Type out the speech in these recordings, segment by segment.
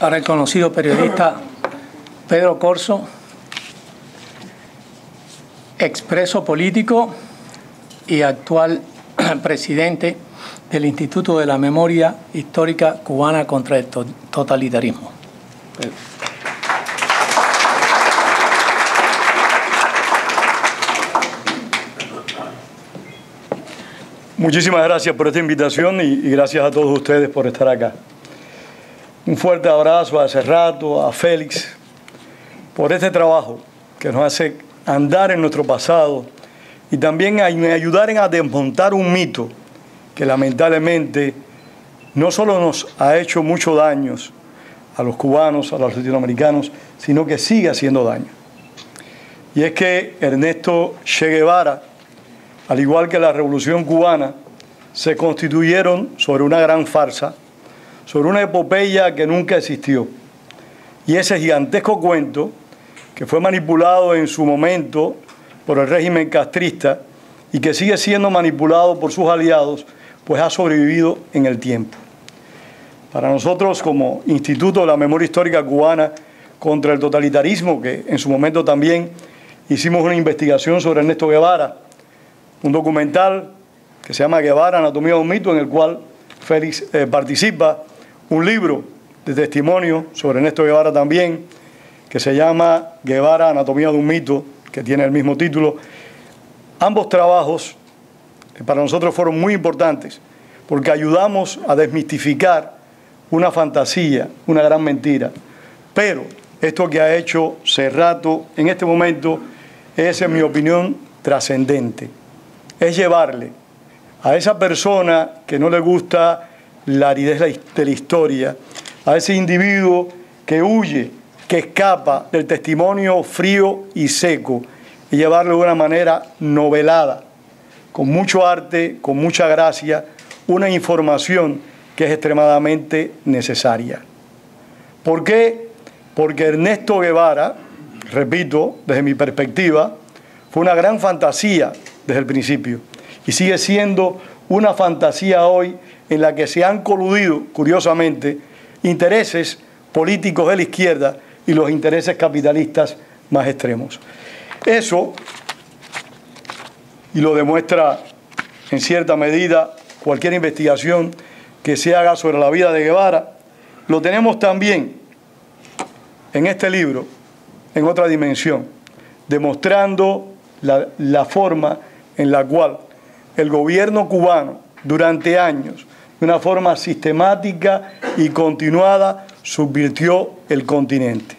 al reconocido periodista Pedro Corzo, expreso político y actual presidente del Instituto de la Memoria Histórica Cubana contra el Totalitarismo. Pedro. Muchísimas gracias por esta invitación y gracias a todos ustedes por estar acá. Un fuerte abrazo a Serrato, a Félix, por este trabajo que nos hace andar en nuestro pasado y también ayudar a desmontar un mito que lamentablemente no solo nos ha hecho mucho daño a los cubanos, a los latinoamericanos, sino que sigue haciendo daño. Y es que Ernesto Che Guevara, al igual que la Revolución Cubana, se constituyeron sobre una gran farsa, sobre una epopeya que nunca existió. Y ese gigantesco cuento, que fue manipulado en su momento por el régimen castrista y que sigue siendo manipulado por sus aliados, pues ha sobrevivido en el tiempo. Para nosotros, como Instituto de la Memoria Histórica Cubana contra el Totalitarismo, que en su momento también hicimos una investigación sobre Ernesto Guevara, un documental que se llama Guevara, Anatomía de un Mito, en el cual Félix participa, un libro de testimonio sobre Ernesto Guevara también, que se llama Guevara, Anatomía de un Mito, que tiene el mismo título. Ambos trabajos para nosotros fueron muy importantes, porque ayudamos a desmistificar una fantasía, una gran mentira. Pero esto que ha hecho Serrato en este momento es, en mi opinión, trascendente. Es llevarle a esa persona que no le gusta la aridez de la historia, a ese individuo que huye, que escapa del testimonio frío y seco, y llevarlo de una manera novelada, con mucho arte, con mucha gracia, una información que es extremadamente necesaria. ¿Por qué? Porque Ernesto Guevara, repito, desde mi perspectiva, fue una gran fantasía desde el principio y sigue siendo una fantasía hoy en la que se han coludido, curiosamente, intereses políticos de la izquierda y los intereses capitalistas más extremos. Eso, y lo demuestra en cierta medida cualquier investigación que se haga sobre la vida de Guevara, lo tenemos también en este libro, en otra dimensión, demostrando la forma en la cual el gobierno cubano durante años, de una forma sistemática y continuada, subvirtió el continente.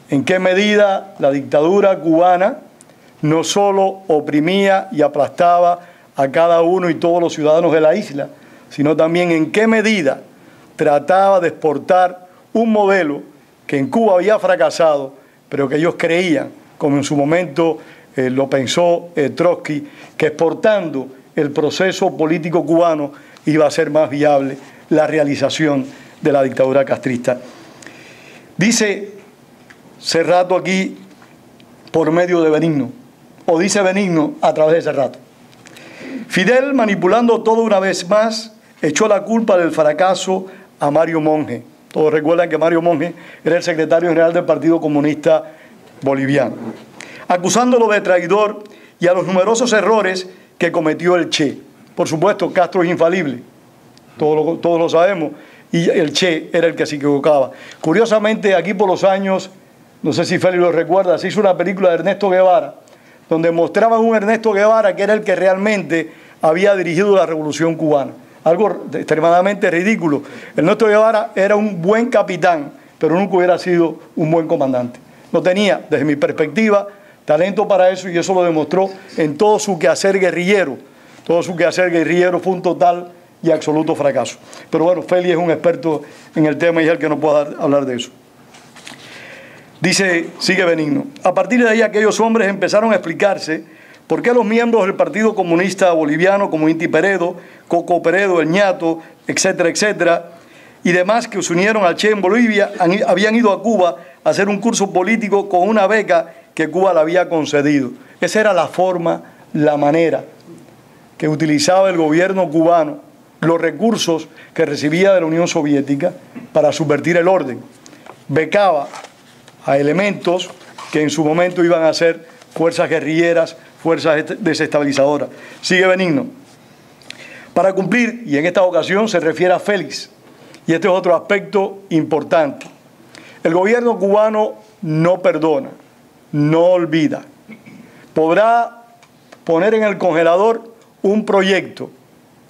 En qué medida la dictadura cubana no solo oprimía y aplastaba a cada uno y todos los ciudadanos de la isla, sino también en qué medida trataba de exportar un modelo que en Cuba había fracasado, pero que ellos creían, como en su momento lo pensó Trotsky, que exportando el proceso político cubano iba a ser más viable la realización de la dictadura castrista. Dice Serrato aquí por medio de Benigno, o dice Benigno a través de Serrato. Fidel, manipulando todo una vez más, echó la culpa del fracaso a Mario Monge. Todos recuerdan que Mario Monge era el secretario general del Partido Comunista Boliviano, acusándolo de traidor y a los numerosos errores que cometió el Che. Por supuesto, Castro es infalible, todos lo sabemos, y el Che era el que se equivocaba. Curiosamente, aquí por los años, no sé si Félix lo recuerda, se hizo una película de Ernesto Guevara, donde mostraban un Ernesto Guevara que era el que realmente había dirigido la Revolución Cubana. Algo extremadamente ridículo. Ernesto Guevara era un buen capitán, pero nunca hubiera sido un buen comandante. No tenía, desde mi perspectiva, talento para eso, y eso lo demostró en todo su quehacer guerrillero. Todo su quehacer guerrillero fue un total y absoluto fracaso. Pero bueno, Félix es un experto en el tema y es el que nos puede hablar de eso. Dice, sigue Benigno, a partir de ahí aquellos hombres empezaron a explicarse por qué los miembros del Partido Comunista Boliviano, como Inti Peredo, Coco Peredo, El Ñato, etcétera, etcétera, y demás que se unieron al Che en Bolivia, habían ido a Cuba a hacer un curso político con una beca que Cuba le había concedido. Esa era la forma, la manera que utilizaba el gobierno cubano, los recursos que recibía de la Unión Soviética para subvertir el orden. becaba a elementos que en su momento iban a ser fuerzas guerrilleras, fuerzas desestabilizadoras. Sigue Benigno. Para cumplir, y en esta ocasión se refiere a Félix, y este es otro aspecto importante, el gobierno cubano no perdona, no olvida. Podrá poner en el congelador un proyecto,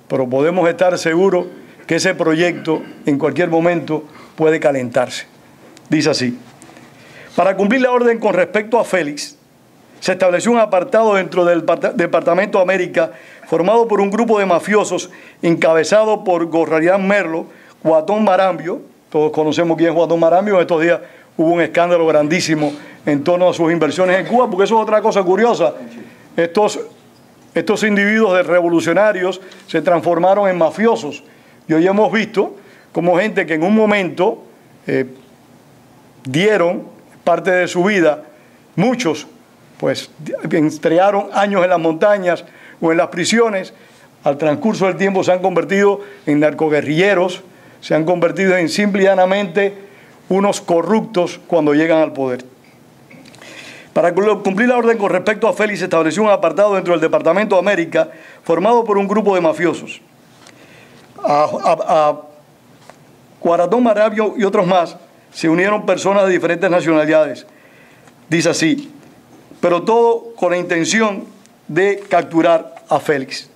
pero podemos estar seguros que ese proyecto en cualquier momento puede calentarse. Dice así: para cumplir la orden con respecto a Félix, se estableció un apartado dentro del Departamento América formado por un grupo de mafiosos encabezado por Gorrarián Merlo, Guatón Marambio. Todos conocemos quién es Guatón Marambio. En estos días hubo un escándalo grandísimo en torno a sus inversiones en Cuba, porque eso es otra cosa curiosa. Estos individuos revolucionarios se transformaron en mafiosos. Y hoy hemos visto como gente que en un momento dieron parte de su vida, muchos pues entregaron años en las montañas o en las prisiones, al transcurso del tiempo se han convertido en narcoguerrilleros, se han convertido en simple y llanamente unos corruptos cuando llegan al poder. Para cumplir la orden con respecto a Félix, se estableció un apartado dentro del Departamento América formado por un grupo de mafiosos. A Guatón Marambio y otros más se unieron personas de diferentes nacionalidades. Dice así: pero todo con la intención de capturar a Félix.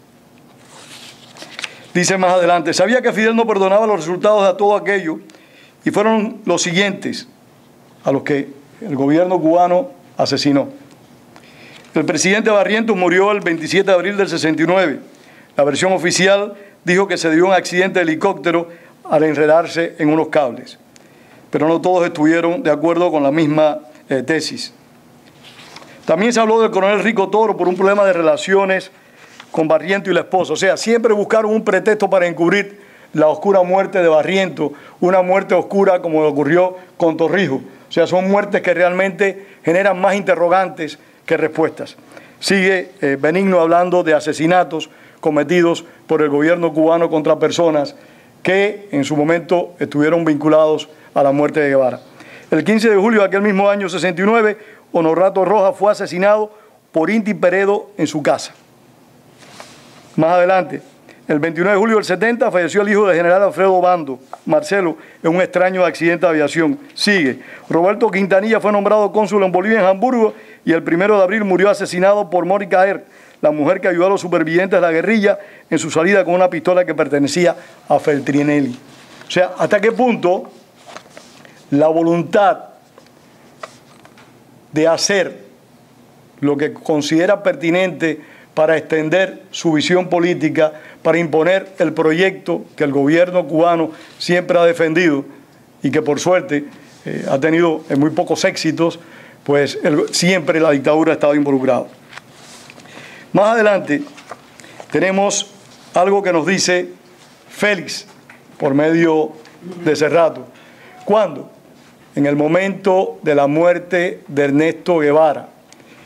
Dice más adelante: sabía que Fidel no perdonaba los resultados de todo aquello, y fueron los siguientes a los que el gobierno cubano asesinó. El presidente Barrientos murió el 27 de abril del 69. La versión oficial dijo que se dio un accidente de helicóptero al enredarse en unos cables, pero no todos estuvieron de acuerdo con la misma tesis. También se habló del coronel Rico Toro por un problema de relaciones con Barrientos y la esposa. O sea, siempre buscaron un pretexto para encubrir la oscura muerte de Barrientos, una muerte oscura como ocurrió con Torrijos. O sea, son muertes que realmente generan más interrogantes que respuestas. Sigue Benigno hablando de asesinatos cometidos por el gobierno cubano contra personas que en su momento estuvieron vinculados a la muerte de Guevara. El 15 de julio de aquel mismo año 69, Honorato Rojas fue asesinado por Inti Peredo en su casa. Más adelante, el 29 de julio del 70, falleció el hijo del general Alfredo Bando, Marcelo, en un extraño accidente de aviación. Sigue. Roberto Quintanilla fue nombrado cónsul en Bolivia, en Hamburgo, y el 1 de abril murió asesinado por Mónica Er, la mujer que ayudó a los supervivientes de la guerrilla en su salida con una pistola que pertenecía a Feltrinelli. O sea, ¿hasta qué punto la voluntad de hacer lo que considera pertinente para extender su visión política, para imponer el proyecto que el gobierno cubano siempre ha defendido y que por suerte ha tenido muy pocos éxitos, pues siempre la dictadura ha estado involucrada? Más adelante tenemos algo que nos dice Félix por medio de Serrato. ¿Cuándo? En el momento de la muerte de Ernesto Guevara.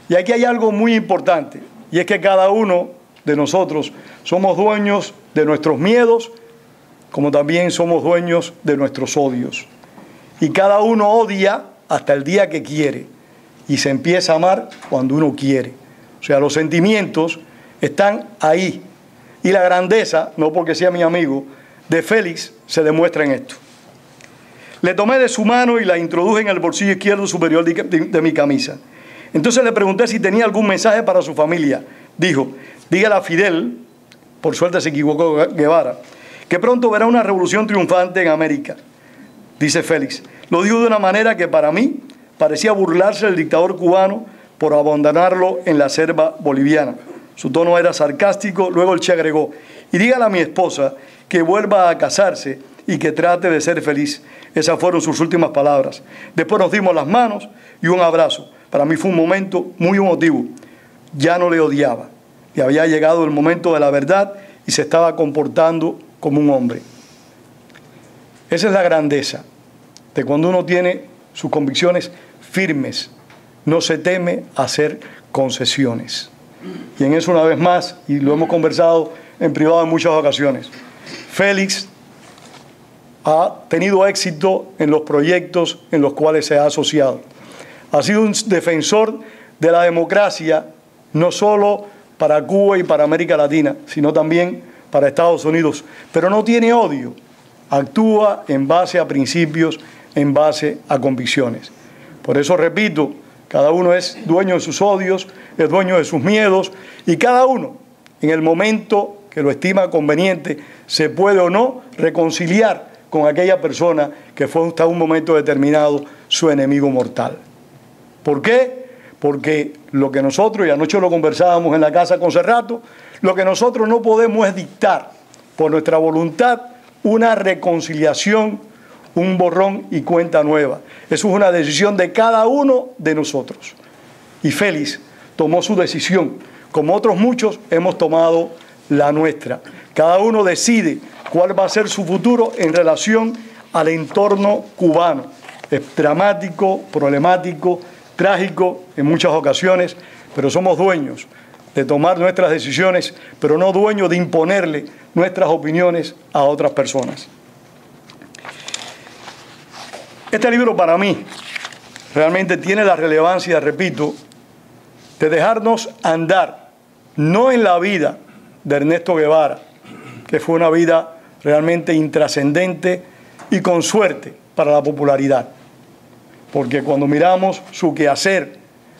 Y aquí hay algo muy importante, y es que cada uno de nosotros somos dueños de nuestros miedos, como también somos dueños de nuestros odios. Y cada uno odia hasta el día que quiere, y se empieza a amar cuando uno quiere. O sea, los sentimientos están ahí. Y la grandeza, no porque sea mi amigo, de Félix se demuestra en esto. Le tomé de su mano y la introduje en el bolsillo izquierdo superior de mi camisa. Entonces le pregunté si tenía algún mensaje para su familia. Dijo: dígale a Fidel, por suerte se equivocó Guevara, que pronto verá una revolución triunfante en América. Dice Félix: lo dijo de una manera que para mí parecía burlarse del dictador cubano por abandonarlo en la selva boliviana. Su tono era sarcástico. Luego el Che agregó: y dígale a mi esposa que vuelva a casarse y que trate de ser feliz. Esas fueron sus últimas palabras. Después nos dimos las manos y un abrazo. Para mí fue un momento muy emotivo. Ya no le odiaba. Le había llegado el momento de la verdad y se estaba comportando como un hombre. Esa es la grandeza de cuando uno tiene sus convicciones firmes. No se teme hacer concesiones. Y en eso, una vez más, y lo hemos conversado en privado en muchas ocasiones, Félix ha tenido éxito en los proyectos en los cuales se ha asociado. Ha sido un defensor de la democracia, no solo para Cuba y para América Latina, sino también para Estados Unidos. Pero no tiene odio, actúa en base a principios, en base a convicciones. Por eso repito, cada uno es dueño de sus odios, es dueño de sus miedos, y cada uno, en el momento que lo estima conveniente, se puede o no reconciliar con aquella persona que fue hasta un momento determinado su enemigo mortal. ¿Por qué? Porque lo que nosotros, y anoche lo conversábamos en la casa con Serrato, lo que nosotros no podemos es dictar por nuestra voluntad una reconciliación, un borrón y cuenta nueva. Eso es una decisión de cada uno de nosotros. Y Félix tomó su decisión, como otros muchos hemos tomado la nuestra. Cada uno decide cuál va a ser su futuro en relación al entorno cubano. Es dramático, problemático, trágico en muchas ocasiones, pero somos dueños de tomar nuestras decisiones, pero no dueños de imponerle nuestras opiniones a otras personas. Este libro para mí realmente tiene la relevancia, repito, de dejarnos andar, no en la vida de Ernesto Guevara, que fue una vida realmente intrascendente y con suerte para la popularidad. Porque cuando miramos su quehacer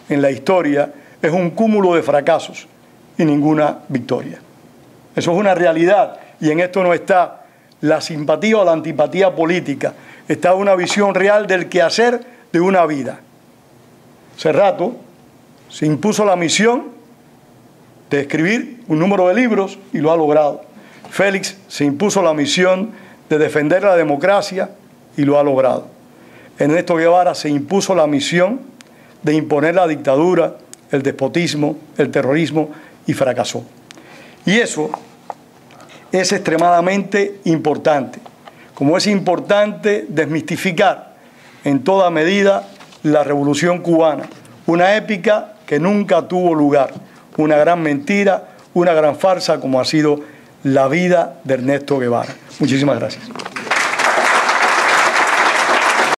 en la historia, es un cúmulo de fracasos y ninguna victoria. Eso es una realidad, y en esto no está la simpatía o la antipatía política, está una visión real del quehacer de una vida. Serrato se impuso la misión de escribir un número de libros y lo ha logrado. Félix se impuso la misión de defender la democracia y lo ha logrado. Ernesto Guevara se impuso la misión de imponer la dictadura, el despotismo, el terrorismo, y fracasó. Y eso es extremadamente importante, como es importante desmistificar en toda medida la Revolución Cubana, una épica que nunca tuvo lugar, una gran mentira, una gran farsa como ha sido la vida de Ernesto Guevara. Muchísimas gracias.